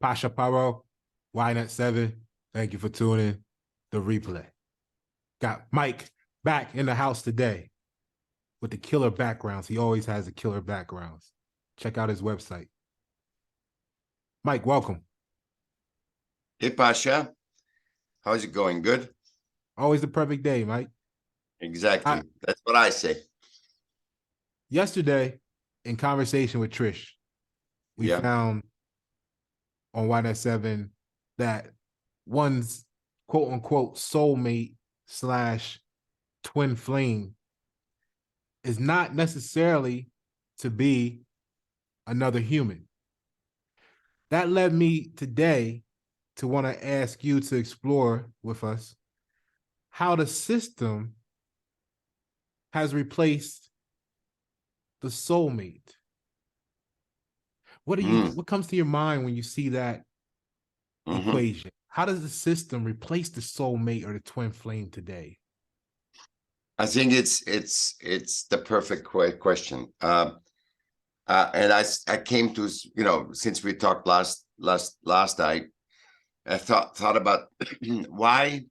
Pasha Paroh, YNet7. Thank you for tuning the replay. Got Mike back in the house today with the killer backgrounds. He always has the killer backgrounds. Check out his website. Mike, welcome. Hey, Pasha. How's it going? Good? Always the perfect day, Mike. Exactly. That's what I say. Yesterday, in conversation with Trish, we found on YNet7 that one's quote unquote soulmate / twin flame is not necessarily to be another human. That led me today to want to ask you to explore with us how the system has replaced the soulmate. What comes to your mind when you see that equation? How does the system replace the soulmate or the twin flame today? I think it's the perfect question. And I came to, since we talked last night, I thought about why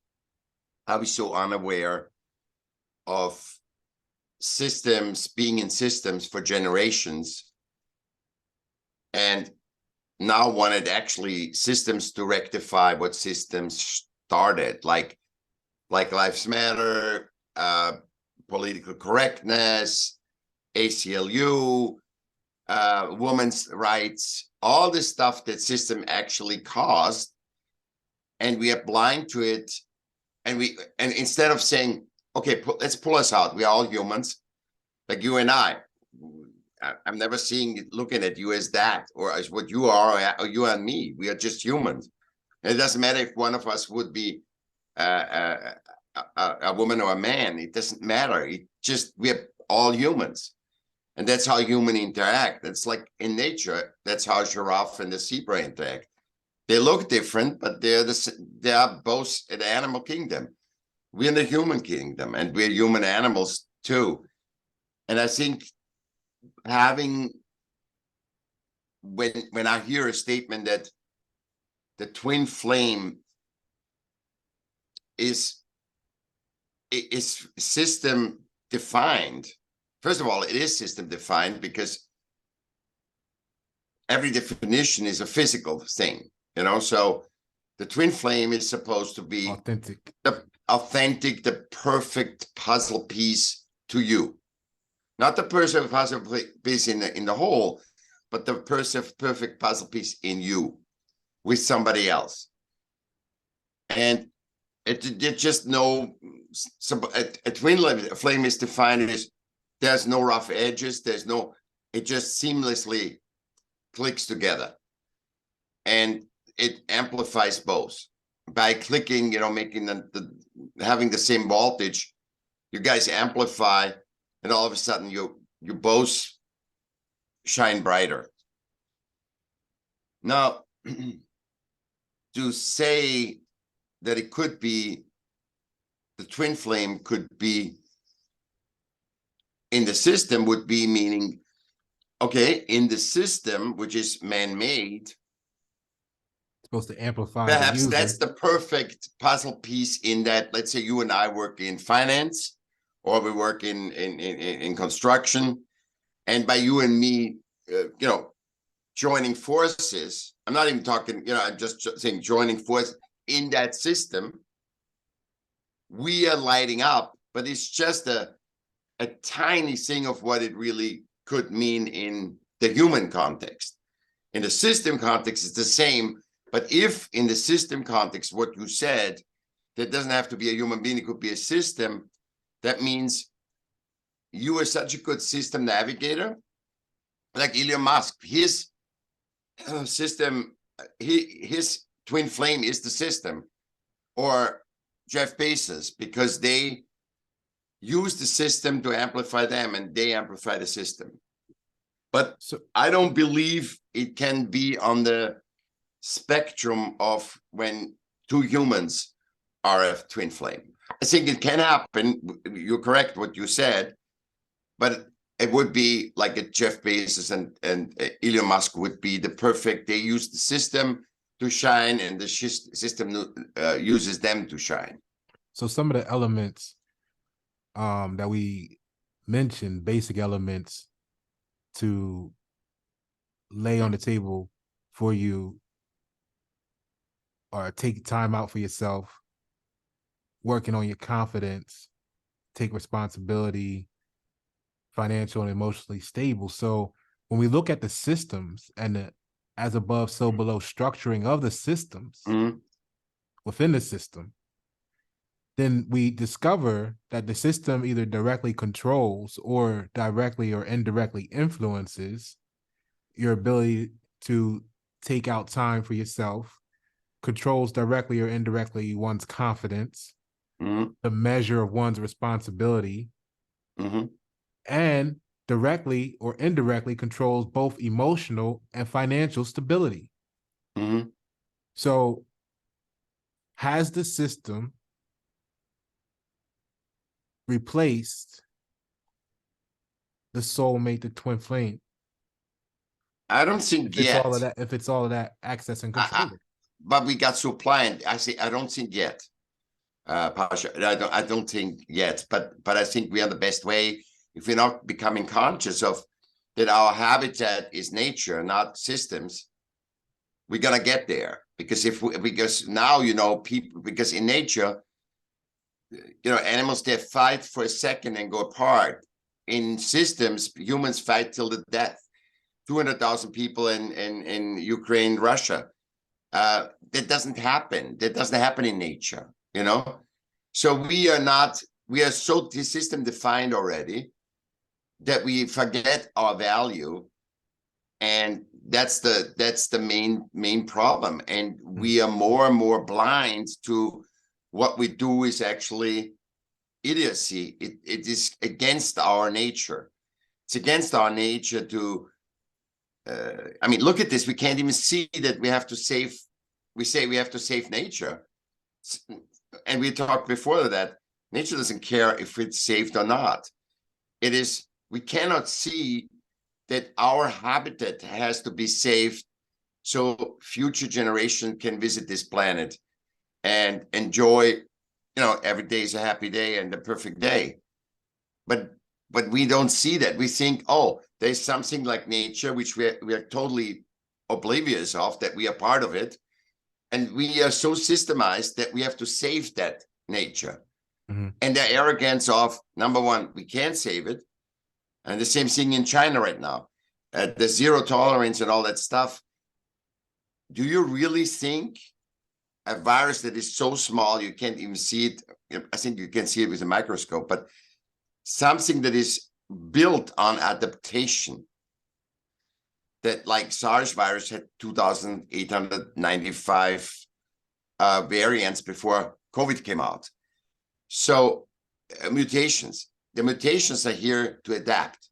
are we so unaware of systems being in systems for generations, and now wanted actually systems to rectify what systems started, like Lives Matter, political correctness, ACLU, women's rights, all this stuff that system actually caused, and we are blind to it. And instead of saying, okay, let's pull us out, we are all humans, like you and I'm never looking at you as that or as what you are, or you and me. We are just humans. And it doesn't matter if one of us would be a woman or a man. It doesn't matter. We're all humans. And that's how humans interact. It's like in nature, that's how a giraffe and the zebra interact. They look different, but they are both in the animal kingdom. We're in the human kingdom, and we're human animals too. And I think when I hear a statement that the twin flame is system defined. First of all, it is system defined because every definition is a physical thing, so the twin flame is supposed to be the perfect puzzle piece to you. Not the perfect puzzle piece in the whole, but the perfect puzzle piece in you with somebody else. And it just a twin flame is defined as there's no rough edges, it just seamlessly clicks together. And it amplifies both. By clicking, making having the same voltage, you guys amplify, and all of a sudden you both shine brighter. Now, to say that it could be the twin flame could be in the system would be meaning, okay, in the system, which is man-made, supposed to amplify. Perhaps that's the perfect puzzle piece in that. Let's say you and I work in finance, or we work in construction, and by you and me, joining forces. I'm not even talking. I'm just saying joining forces in that system. We are lighting up, but it's just a tiny thing of what it really could mean in the human context. In the system context, it's the same. But if in the system context, what you said, that doesn't have to be a human being, it could be a system, that means you are such a good system navigator, like Elon Musk. His system, his twin flame is the system, or Jeff Bezos, because they use the system to amplify them, and they amplify the system. But I don't believe it can be on the spectrum of when two humans are a twin flame. I think it can happen. You're correct what you said, but it would be like a Jeff Bezos and Elon Musk would be the perfect. They use the system to shine, and the system uses them to shine. So some of the elements that we mentioned, basic elements to lay on the table for you, or take time out for yourself, working on your confidence, take responsibility, financial and emotionally stable. So when we look at the systems and the as above, so below structuring of the systems within the system, then we discover that the system either directly controls or directly or indirectly influences your ability to take out time for yourself, controls directly or indirectly one's confidence, the measure of one's responsibility, and directly or indirectly controls both emotional and financial stability. So has the system replaced the soulmate, the twin flame? I don't think If it's yet. all of that, if it's all of that access and control. But we got so blind. I say I don't think yet, Pasha. I don't think yet. But I think we are the best way if we're not becoming conscious of that our habitat is nature, not systems. We're gonna get there because because now people, because in nature, animals, they fight for a second and go apart. In systems, humans fight till the death. 200,000 people in Ukraine, Russia. That doesn't happen. That doesn't happen in nature, So we are so system defined already that we forget our value. And that's the main problem. And we are more and more blind to what we do is actually idiocy. It is against our nature. It's against our nature to look at this. We can't even see that we have to save. We say we have to save nature. And we talked before that nature doesn't care if it's saved or not. We cannot see that our habitat has to be saved so future generation can visit this planet and enjoy, every day is a happy day and the perfect day. But we don't see that. We think, oh, there's something like nature, which we are totally oblivious of, that we are part of it. And we are so systemized that we have to save that nature. And the arrogance of, number one, we can't save it. And the same thing in China right now. The zero tolerance and all that stuff. Do you really think a virus that is so small you can't even see it? I think you can see it with a microscope, but something that is built on adaptation, that like SARS virus had 2,895 variants before COVID came out. So mutations, the mutations are here to adapt.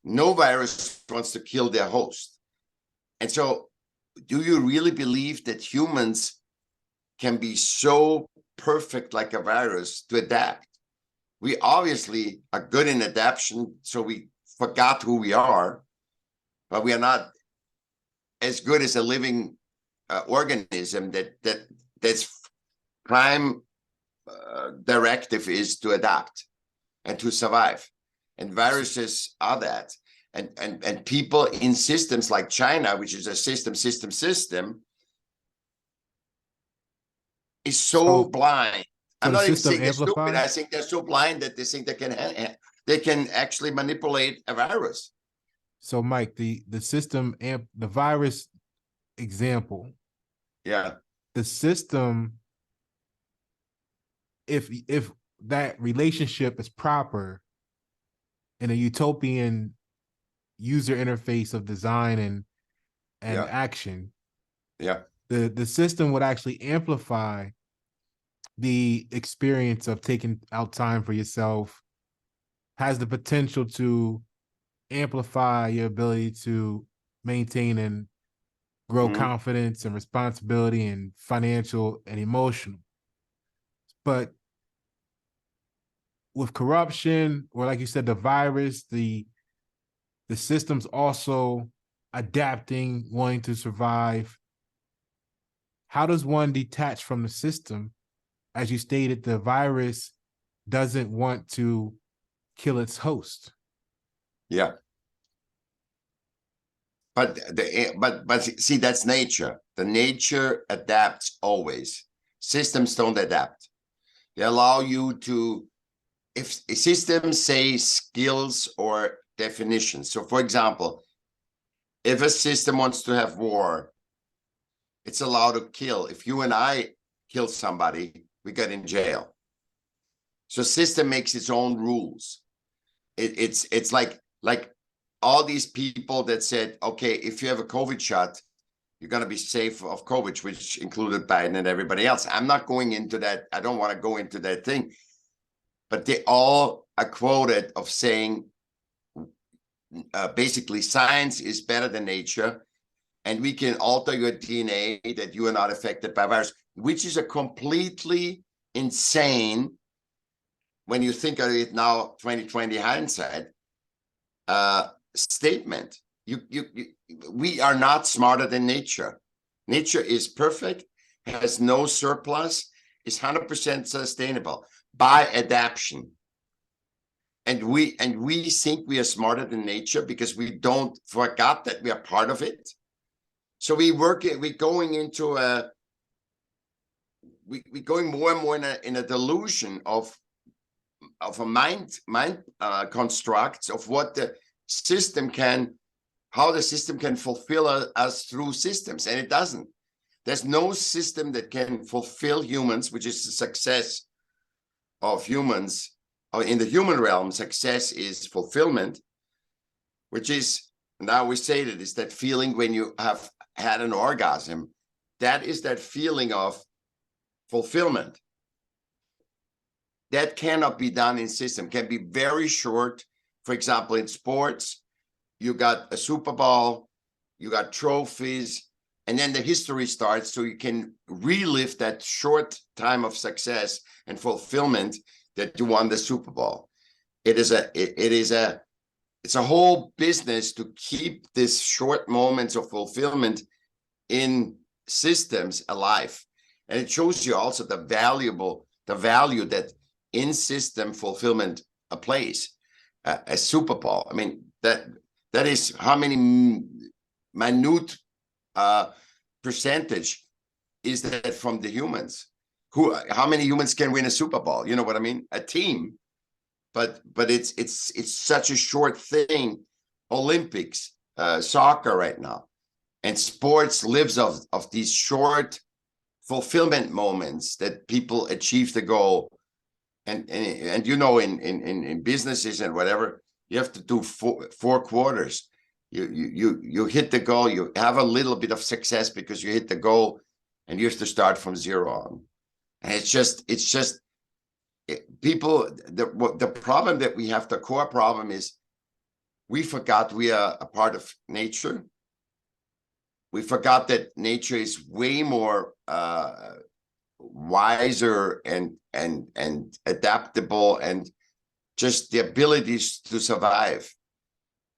No virus wants to kill their host. And so do you really believe that humans can be so perfect like a virus to adapt? We obviously are good in adaptation, so we forgot who we are, but we are not as good as a living organism that's prime directive is to adapt and to survive. And viruses are that. And people in systems like China, which is a system, is so blind. I'm not even saying they're stupid. I think they're so blind that they think they can actually manipulate a virus. So, Mike, the system the virus example. Yeah. The system, if that relationship is proper in a utopian user interface of design and action, the system would actually amplify the experience of taking out time for yourself, has the potential to amplify your ability to maintain and grow confidence and responsibility and financial and emotional. But with corruption, or like you said, the virus, the system's also adapting, wanting to survive. how does one detach from the system? As you stated, the virus doesn't want to kill its host. Yeah. But see, that's nature. The nature adapts always. Systems don't adapt. They allow you to, if systems say skills or definitions. So for example, if a system wants to have war, it's allowed to kill. If you and I kill somebody, we get in jail. So system makes its own rules. It's like all these people that said, okay, if you have a COVID shot, you're going to be safe of COVID, which included Biden and everybody else. I'm not going into that. I don't want to go into that thing. But they all are quoted of saying, basically, science is better than nature, and we can alter your DNA that you are not affected by virus, which is a completely insane, when you think of it now, 2020 hindsight, statement. We are not smarter than nature. Nature is perfect, has no surplus, is 100% sustainable by adaptation. And we think we are smarter than nature because we don't forgot that we are part of it. So we're going into we're going more and more in a delusion of a mind constructs of what the system can, how the system can fulfill us through systems, and it doesn't. There's no system that can fulfill humans, which is the success of humans. In the human realm, success is fulfillment, which is, now we say that, is that feeling when you have had an orgasm. That is that feeling of fulfillment. That cannot be done in system, can be very short. For example, in sports, you got a Super Bowl, you got trophies, and then the history starts, so you can relive that short time of success and fulfillment that you won the Super Bowl. It's a whole business to keep this short moments of fulfillment in systems alive. And it shows you also the value that in system fulfillment plays. A Super Bowl, I mean, that is how many minute percentage is that from the humans? How many humans can win a Super Bowl? You know what I mean? A team, but it's such a short thing. Olympics, soccer right now, and sports lives of these short fulfillment moments that people achieve the goal. And you know, in businesses and whatever, you have to do four quarters. You hit the goal, you have a little bit of success because you hit the goal, and you have to start from zero on. And it's just people, the problem that we have, the core problem is we forgot we are a part of nature. We forgot that nature is way more wiser and adaptable, and just the abilities to survive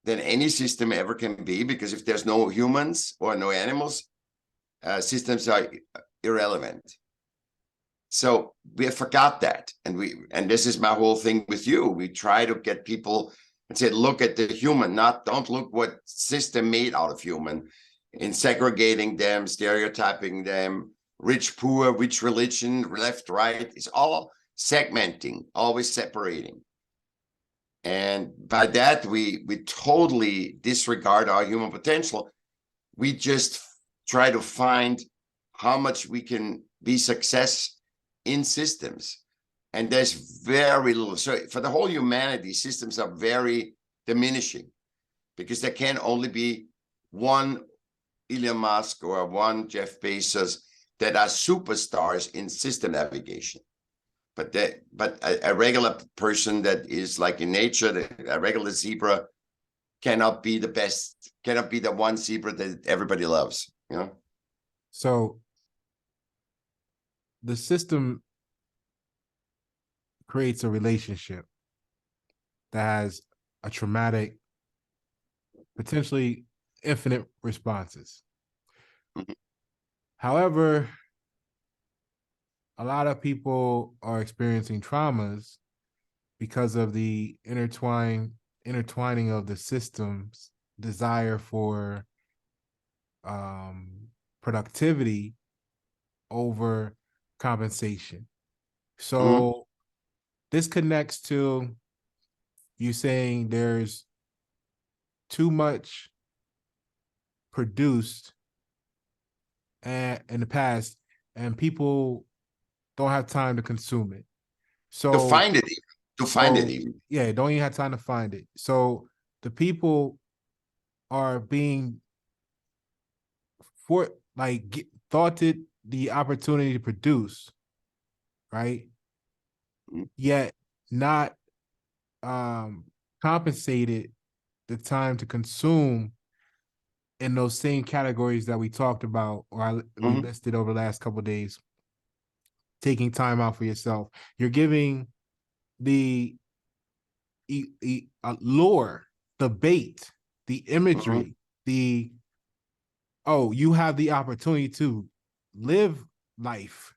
than any system ever can be, because if there's no humans or no animals, systems are irrelevant. So we forgot that, and this is my whole thing with you. We try to get people and say, look at the human, don't look what system made out of human, in segregating them, stereotyping them, rich, poor, which religion, left, right. It's all segmenting, always separating. And by that, we totally disregard our human potential. We just try to find how much we can be success in systems. And there's very little. So for the whole humanity, systems are very diminishing, because there can only be one Elon Musk or one Jeff Bezos that are superstars in system navigation. But a regular person that is like in nature, a regular zebra cannot be the best, cannot be the one zebra that everybody loves, you know? So the system creates a relationship that has a traumatic, potentially infinite responses. Mhm. However, a lot of people are experiencing traumas because of the intertwining of the system's desire for productivity over compensation. Mhm. So this connects to you saying there's too much produced in the past, and people don't have time to consume it. To So, find it even. To find it so even. yeah, don't even have time to find it. So the people are being for like thought it the opportunity to produce, right? Mhm. Yet not um compensated the time to consume in those same categories that we talked about or we Mhm. listed over the last couple of days. Taking time out for yourself, you're giving the lure, the bait, the Mhm. imagery, the oh, you have the opportunity to live life,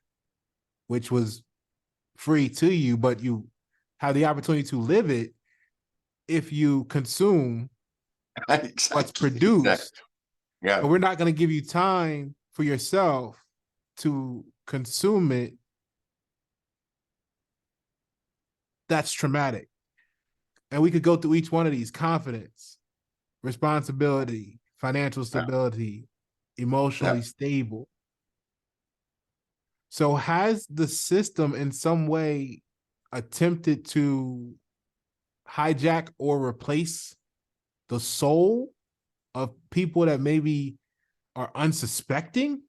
which was free to you, but you have the opportunity to live it if you consume what's Exactly. Exactly. produced. Yeah. But we're not going to give you time for yourself to consume it. That's traumatic. And we could go through each one of these: confidence, responsibility, financial Yeah. stability, Yeah. emotionally stable. So, has the system in some way attempted to hijack or replace the soul of people that maybe are unsuspecting?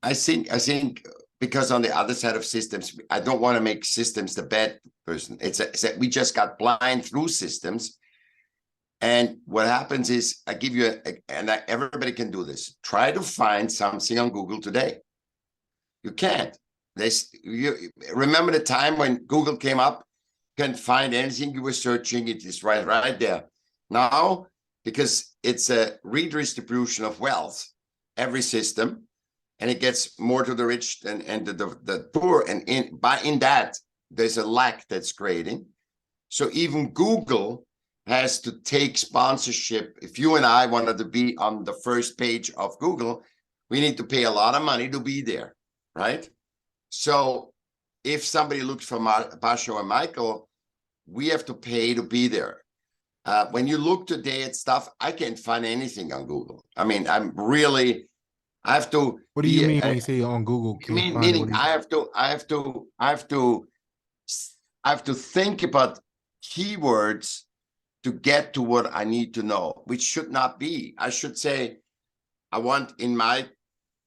I think because on the other side of systems, I don't want to make systems the bad person. It's that we just got blind through systems. And what happens is I give you everybody can do this. Try to find something on Google today. You can't. You remember the time when Google came up, can't find anything you were searching. It is right there. Now, because it's a redistribution of wealth, every system, and it gets more to the rich and the poor, and in that there's a lack that's creating. So even Google has to take sponsorship. If you and I wanted to be on the first page of Google, we need to pay a lot of money to be there, right? So if somebody looks for Pasha or Michael, we have to pay to be there. When you look today at stuff, I can't find anything on Google. I mean, I have to What do you be, mean when you say on Google can't find it? What meaning do you I have to think about keywords to get to what I need to know, which should not be. I should say, I want in my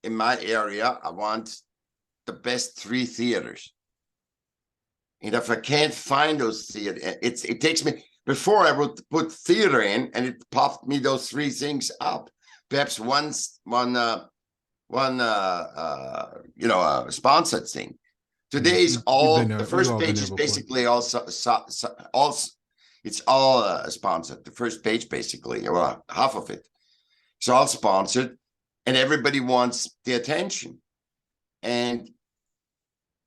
area, I want the best 3 theaters. And if I can't find those theaters, it takes me before I would put theater in, and it popped me those 3 things up. Perhaps one sponsored thing. Today is you've been all the there. We've first all been page there is before. basically all it's all sponsored. The first page basically, well, half of it, it's all sponsored, and everybody wants the attention, and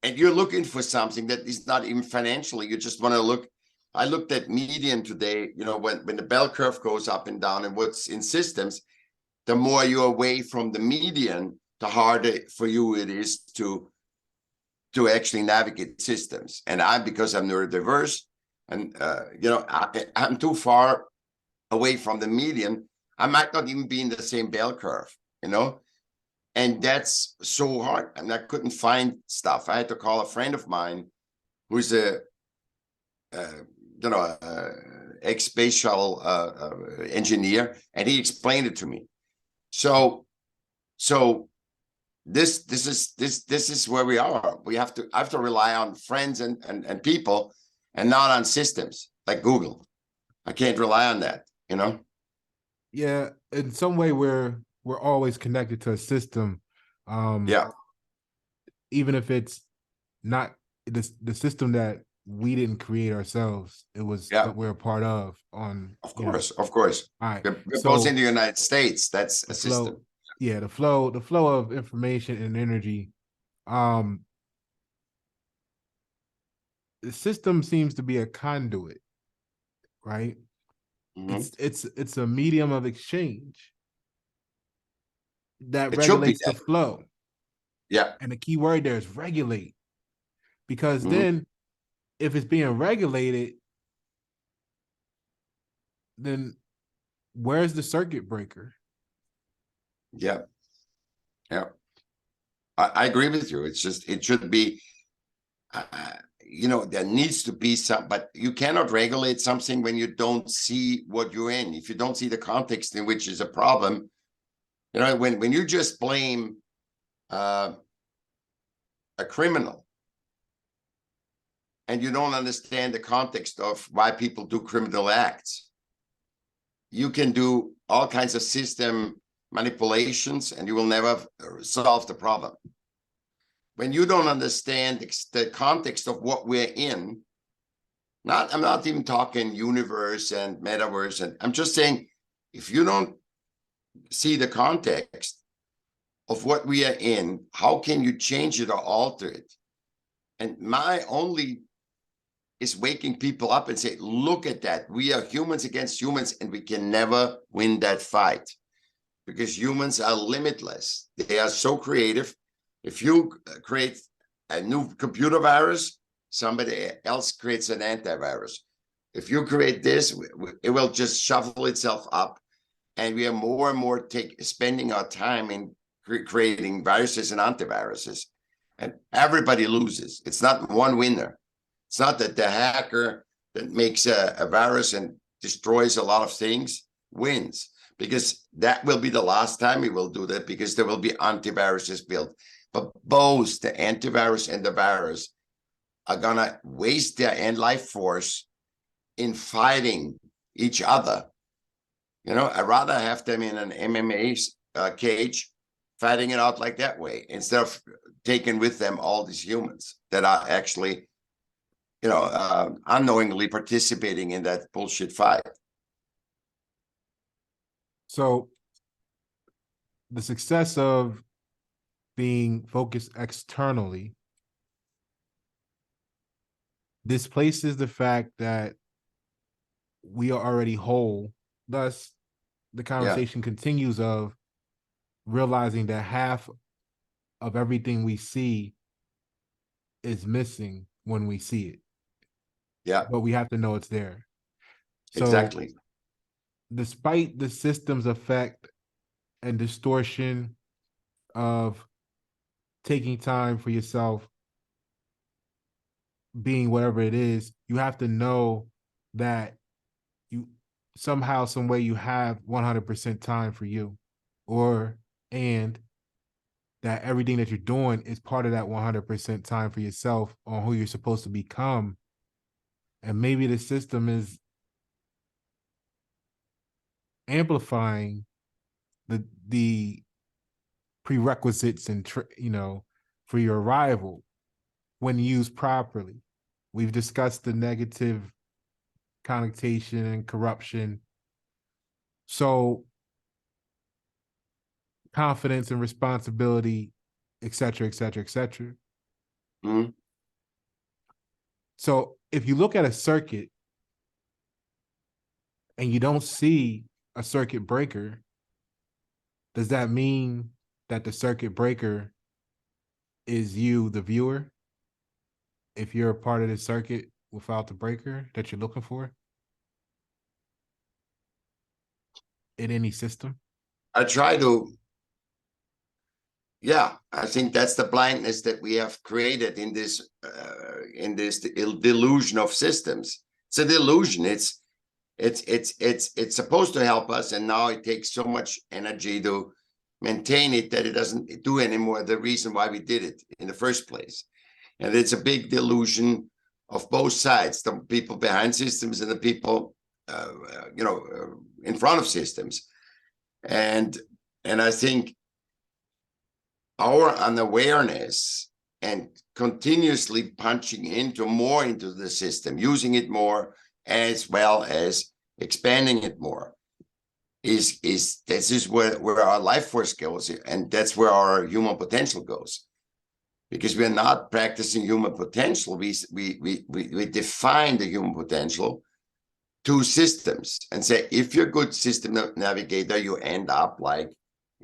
you're looking for something that is not even financially. You just want to look. I looked at median today. When the bell curve goes up and down, and what's in systems, the more you're away from the median, the harder for you it is to actually navigate systems. And because I'm neurodiverse, and I'm too far away from the median, I might not even be in the same bell curve, and that's so hard. And I couldn't find stuff. I had to call a friend of mine who's uh ex-spatial engineer, and he explained it to me. So this is where we are. I have to rely on friends and people, and not on systems like Google. I can't rely on that. Yeah, in some way we're always connected to a system, um, Yeah. even if it's not the system that we didn't create ourselves. It was Yeah. that we're a part of. On Of course. Of course. all right. We're both in So the United States. That's the a system. flow, yeah, the flow of information and energy Um, the system seems to be a conduit, right? Mhm. It's a medium of exchange that It should be regulates the that. flow. Yeah. And the key word there is regulate. Because Mhm. then if it's being regulated, then where's the circuit breaker? Yeah. Yeah. I agree with you. It's just, it should be, there needs to be some, but you cannot regulate something when you don't see what you're in. If you don't see the context in which is a problem, when you just blame a criminal and you don't understand the context of why people do criminal acts, you can do all kinds of system manipulations and you will never solve the problem. When you don't understand the context of what we're in, I'm not even talking universe and metaverse, and I'm just saying, if you don't see the context of what we are in, how can you change it or alter it? And my only is waking people up and say, look at that. We are humans against humans, and we can never win that fight because humans are limitless. They are so creative. If you create a new computer virus, somebody else creates an antivirus. If you create this, it will just shuffle itself up. And we are more and more spending our time in creating viruses and antiviruses. And everybody loses. It's not one winner. It's not that the hacker that makes a virus and destroys a lot of things wins, because that will be the last time he will do that, because there will be antiviruses built. But both the antivirus and the virus are going to waste their end life force in fighting each other. I'd rather have them in an MMA cage fighting it out like that way, instead of taking with them all these humans that are actually unknowingly participating in that bullshit fight. So the success of being focused externally displaces the fact that we are already whole. Thus, the Yeah, conversation continues of realizing that half of everything we see is missing when we see it, yeah, but we have to know it's there. So, exactly. despite the system's effect and distortion of taking time for yourself, being whatever it is, you have to know that you somehow, some way, you have 100% time for you, or and that everything that you're doing is part of that 100% time for yourself on who you're supposed to become. And maybe the system is amplifying the prerequisites and for your arrival when used properly. We've discussed the negative connotation and corruption. So confidence and responsibility, et cetera, et cetera, et cetera. Mhm. So if you look at a circuit and you don't see a circuit breaker, does that mean that the circuit breaker is you, the viewer? If you're a part of the circuit without the breaker that you're looking for in any system? I try to, yeah, I think that's the blindness that we have created in this delusion of systems. It's a delusion. It's supposed to help us, and now it takes so much energy to maintain it that it doesn't do anymore the reason why we did it in the first place. And it's a big delusion of both sides, the people behind systems and the people in front of systems. And I think our unawareness and continuously punching more into the system, using it more, as well as expanding it more, is this is where our life force goes, and that's where our human potential goes. because we're not practicing human potential. We define the human potential to systems and say, if you're a good system navigator, you end up like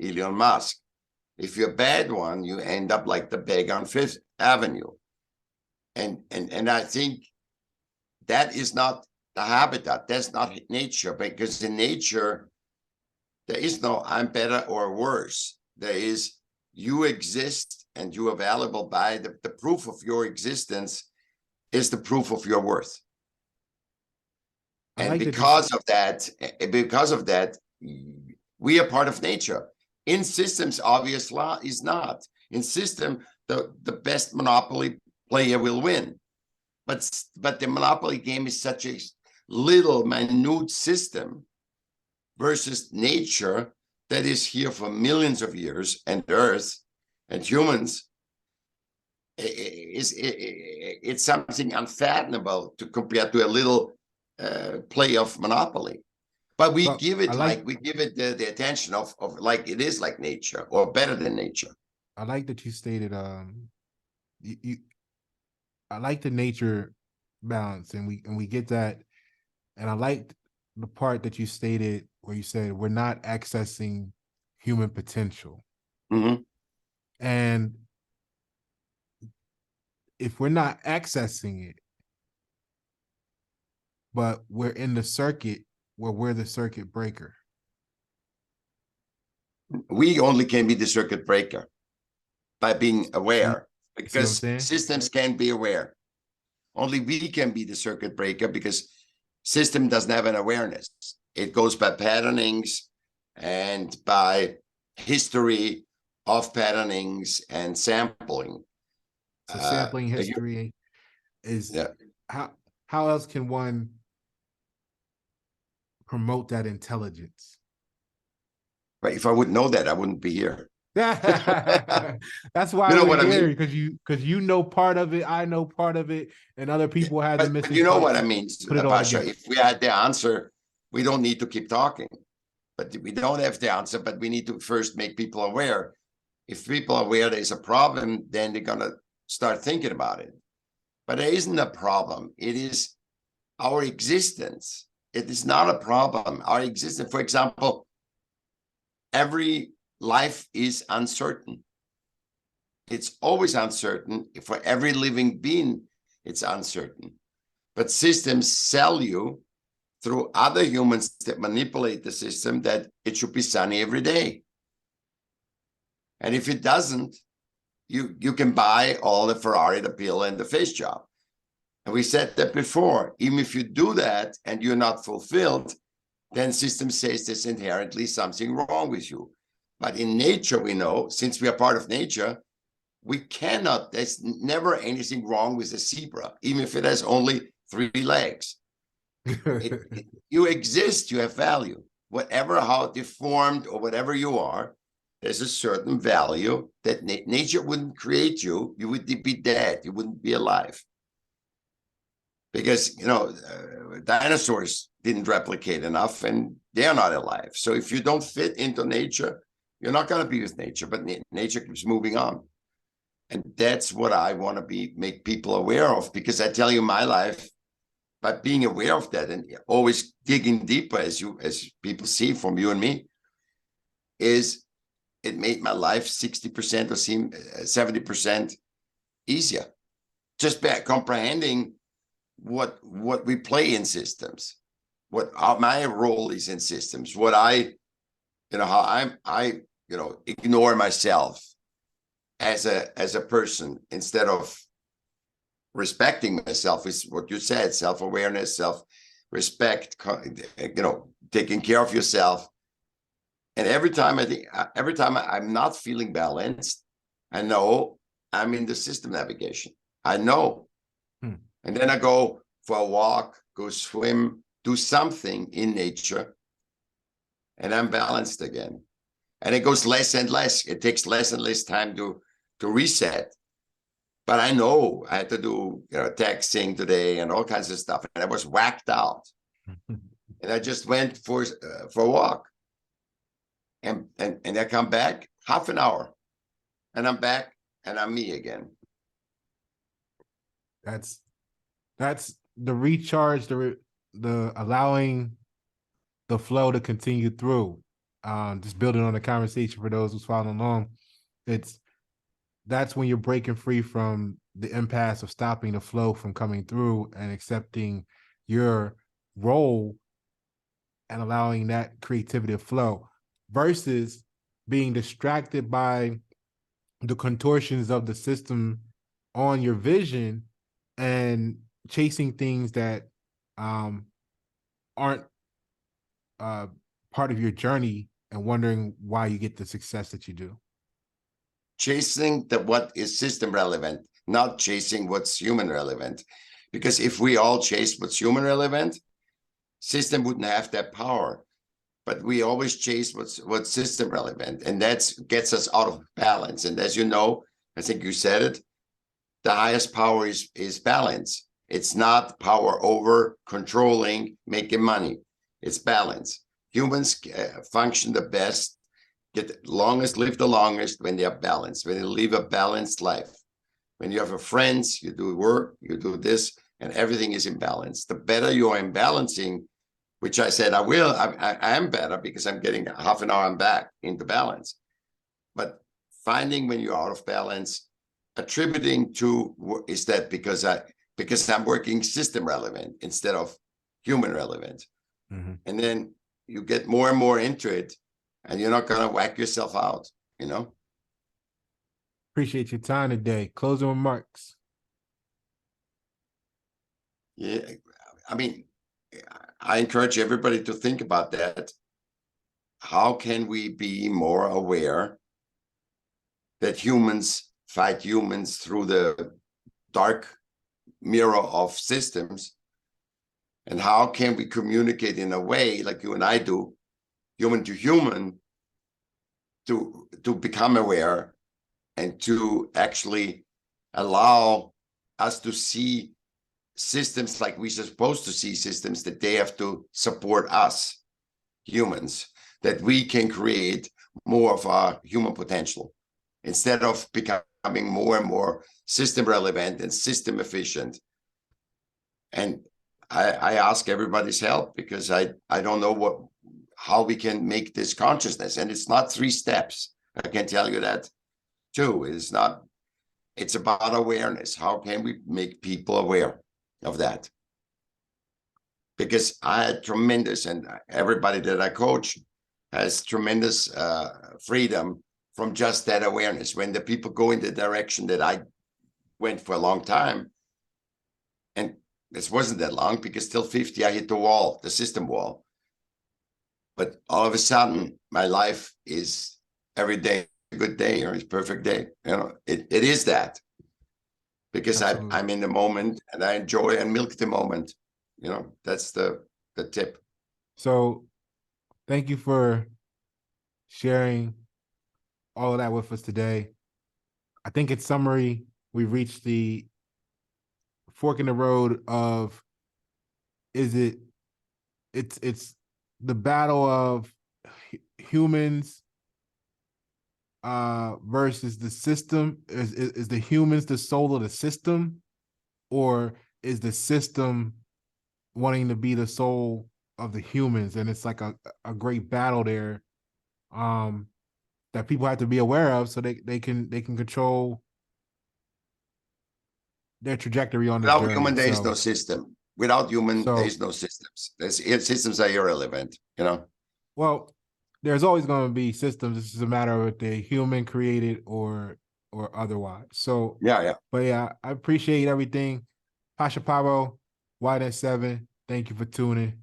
Elon Musk. If you're a bad one, you end up like the beggar on Fifth Avenue. And I think that is not the habitat. That's not nature, because in nature, there is no I'm better or worse. There is you exist and you are valuable by the proof of your existence is the proof of your worth. I And like that because of that, we are part of nature. In systems, obvious law is not. In system, the best monopoly player will win. But the monopoly game is such a little minute system versus nature that is here for millions of years, and Earth and humans. It's something unfathomable to compare to a little play of monopoly. But we but give it I like the attention of like it is like nature or better than nature. I like that you stated you I like the nature balance, and we get that. And I liked the part that you stated where you said we're not accessing human potential. Mm-hmm. And if we're not accessing it, but we're in the circuit where we're the circuit breaker. We only can be the circuit breaker by being aware, See what I'm because saying? systems can't be aware. Only we can be the circuit breaker because system doesn't have an awareness. It goes by patternings and by history of patternings and sampling. So sampling history is Yeah. how else can one promote that intelligence? But if I would know that, I wouldn't be here. That's why You know we're what I here, mean? because you know part of it, I know part of it, and other people have the But missing you know parts. what I mean, Put it all Pasha. together. If we had the answer, we don't need to keep talking. But we don't have the answer, but we need to first make people aware. If people are aware there's a problem, then they're going to start thinking about it. But there isn't a problem. It is our existence. It is not a problem. Our existence, for example, every life is uncertain. It's always uncertain. For every living being, it's uncertain. But systems sell you through other humans that manipulate the system that it should be sunny every day. And if it doesn't, you can buy all the Ferrari, the pill, and the face job. And we said that before. Even if you do that and you're not fulfilled, then system says there's inherently something wrong with you. But in nature, we know, since we are part of nature, we cannot, there's never anything wrong with a zebra, even if it has only 3 legs. You exist, you have value. Whatever, how deformed or whatever you are, there's a certain value that nature wouldn't create you. You would be dead. You wouldn't be alive. Because, dinosaurs didn't replicate enough and they're not alive. So if you don't fit into nature, you're not going to be with nature, but nature keeps moving on. And that's what I want to make people aware of, because I tell you my life, by being aware of that and always digging deeper, as people see from you and me, is it made my life 60% or 70% easier. Just by comprehending what we play in systems, what my role is in systems, what how I ignore myself as a person instead of respecting myself, is what you said: self-awareness, self-respect, taking care of yourself. And every time I'm not feeling balanced, I know I'm in the system navigation. I know. And then I go for a walk, go swim, do something in nature, and I'm balanced again. And it goes less and less. It takes less and less time to reset. But I know I had to do texting today and all kinds of stuff, and I was whacked out. And I just went for a walk, and I come back half an hour, and I'm back and I'm me again. That's the recharge, the allowing the flow to continue through. Just building on the conversation for those who's following along. That's when you're breaking free from the impasse of stopping the flow from coming through and accepting your role and allowing that creativity to flow versus being distracted by the contortions of the system on your vision and chasing things that aren't part of your journey and wondering why you get the success that you do. Chasing what is system relevant, not chasing what's human relevant. Because if we all chase what's human relevant, system wouldn't have that power. But we always chase what's system relevant, and that gets us out of balance. And as you know, I think you said it, the highest power is balance. It's not power over controlling, making money. It's balance. Humans function the best, live the longest when they are balanced, when they live a balanced life. When you have friends, you do work, you do this, and everything is in balance. The better you are in balancing, which I said I will, I am better because I'm getting half an hour, I'm back into balance. But finding when you're out of balance, attributing to, is that because I'm working system relevant instead of human relevant. Mm-hmm. And then you get more and more into it, and you're not going to whack yourself out, you know? Appreciate your time today. Closing remarks. Yeah, I mean, I encourage everybody to think about that. How can we be more aware that humans fight humans through the dark mirror of systems? And how can we communicate in a way like you and I do, human to human, to become aware and to actually allow us to see systems like we're supposed to see systems, that they have to support us humans, that we can create more of our human potential instead of becoming more and more system relevant and system efficient. And I ask everybody's help because I don't know how we can make this consciousness. And it's not 3 steps. I can tell you that too. It's about awareness. How can we make people aware of that? Because I had tremendous, and everybody that I coach has tremendous freedom from just that awareness. When the people go in the direction that I went for a long time, and this wasn't that long because till 50, I hit the wall, the system wall. But all of a sudden, my life is every day a good day, or it's a perfect day. You know, it is that. Because I'm in the moment and I enjoy and milk the moment. You know, that's the tip. So thank you for sharing all of that with us today. I think in summary, we've reached the fork in the road of, it's the battle of humans versus the system. Is the humans the soul of the system, or is the system wanting to be the soul of the humans? And it's like a great battle there that people have to be aware of, so they can control their trajectory on the Without journey. human, there is no system. Without human, there is no systems. Systems are irrelevant, you know? Well, there's always going to be systems. This is a matter of if they're human created or otherwise. So yeah. But yeah, I appreciate everything. Pasha Paroh, YNet7, thank you for tuning.